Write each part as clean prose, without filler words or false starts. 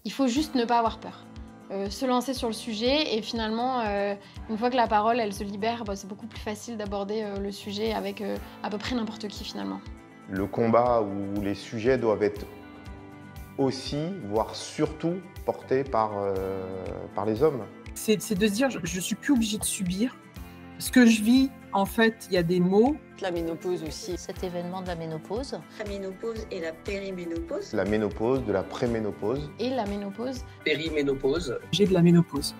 Il faut juste ne pas avoir peur. Se lancer sur le sujet et finalement, une fois que la parole elle se libère, c'est beaucoup plus facile d'aborder le sujet avec à peu près n'importe qui finalement. Le combat où les sujets doivent être aussi, voire surtout, portés par les hommes. C'est de se dire, je ne suis plus obligée de subir. Ce que je vis, en fait, il y a des mots. La ménopause aussi. Cet événement de la ménopause. La ménopause et la périménopause. La ménopause, de la préménopause. Et la ménopause. Périménopause. J'ai de la ménopause.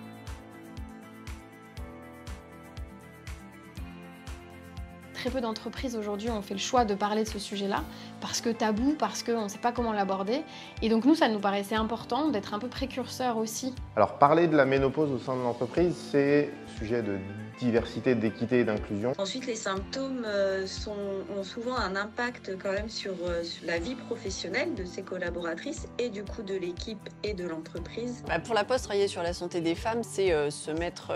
Très peu d'entreprises aujourd'hui ont fait le choix de parler de ce sujet-là, parce que tabou, parce qu'on ne sait pas comment l'aborder. Et donc nous, ça nous paraissait important d'être un peu précurseurs aussi. Alors parler de la ménopause au sein de l'entreprise, c'est sujet de diversité, d'équité et d'inclusion. Ensuite, les symptômes ont souvent un impact quand même sur la vie professionnelle de ces collaboratrices et du coup de l'équipe et de l'entreprise. Pour la Poste, travailler sur la santé des femmes, c'est se mettre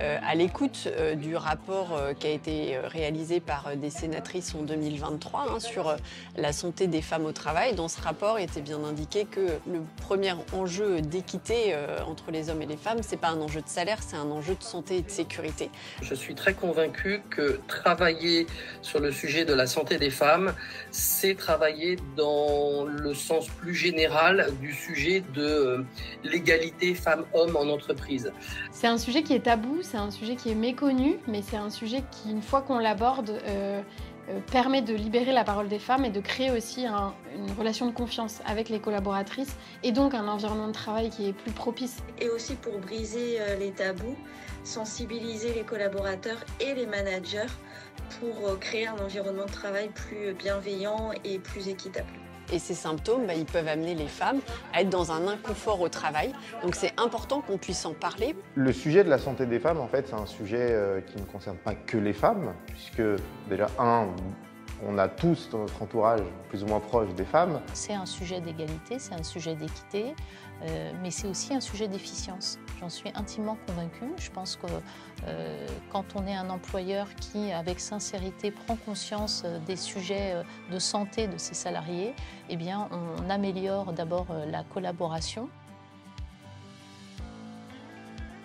à l'écoute du rapport qui a été réalisé par des sénatrices en 2023 sur la santé des femmes au travail. Dans ce rapport, il était bien indiqué que le premier enjeu d'équité entre les hommes et les femmes, c'est pas un enjeu de salaire, c'est un enjeu de santé et de sécurité. Je suis très convaincue que travailler sur le sujet de la santé des femmes, c'est travailler dans le sens plus général du sujet de l'égalité femmes-hommes en entreprise. C'est un sujet qui est tabou, c'est un sujet qui est méconnu, mais c'est un sujet qui, une fois qu'on l'aborde, permet de libérer la parole des femmes et de créer aussi une relation de confiance avec les collaboratrices et donc un environnement de travail qui est plus propice. Et aussi pour briser les tabous, sensibiliser les collaborateurs et les managers pour créer un environnement de travail plus bienveillant et plus équitable. Et ces symptômes, ils peuvent amener les femmes à être dans un inconfort au travail. Donc c'est important qu'on puisse en parler. Le sujet de la santé des femmes, en fait, c'est un sujet qui ne concerne pas que les femmes, puisque déjà, on a tous dans notre entourage, plus ou moins proche, des femmes. C'est un sujet d'égalité, c'est un sujet d'équité, mais c'est aussi un sujet d'efficience. J'en suis intimement convaincue. Je pense que quand on est un employeur qui, avec sincérité, prend conscience des sujets de santé de ses salariés, eh bien, on améliore d'abord la collaboration.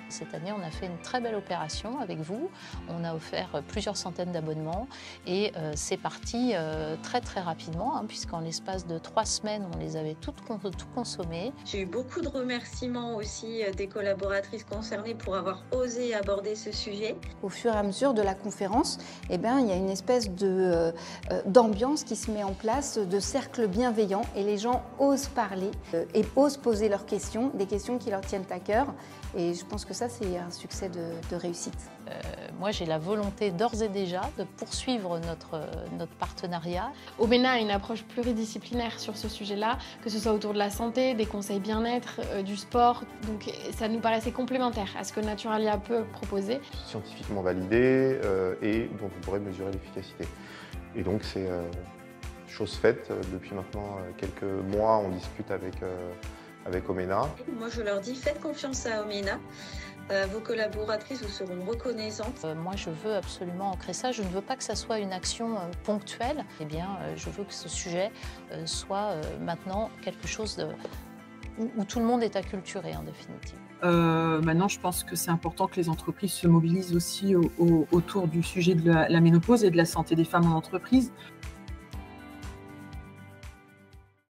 Cette année, on a fait une très belle opération avec vous. On a offert plusieurs centaines d'abonnements et c'est parti très très rapidement, puisqu'en l'espace de 3 semaines, on les avait tout consommées. J'ai eu beaucoup de remerciements aussi des collaboratrices concernées pour avoir osé aborder ce sujet. Au fur et à mesure de la conférence, il y a une espèce d'ambiance qui se met en place, de cercle bienveillant, et les gens osent parler et osent poser leurs questions, des questions qui leur tiennent à cœur. Et je pense que ça, c'est un succès de réussite. Moi, j'ai la volonté d'ores et déjà de poursuivre notre partenariat. Omena a une approche pluridisciplinaire sur ce sujet-là, que ce soit autour de la santé, des conseils bien-être, du sport. Donc ça nous paraissait complémentaire à ce que Naturalia peut proposer. Scientifiquement validé et dont on pourrait mesurer l'efficacité. Et donc c'est chose faite. Depuis maintenant quelques mois, on discute avec Omena. Moi, je leur dis, faites confiance à Omena. Vos collaboratrices vous seront reconnaissantes. Moi, je veux absolument ancrer ça. Je ne veux pas que ça soit une action ponctuelle. Eh bien, je veux que ce sujet soit maintenant quelque chose où tout le monde est acculturé, en définitive. Maintenant, je pense que c'est important que les entreprises se mobilisent aussi autour du sujet de la ménopause et de la santé des femmes en entreprise.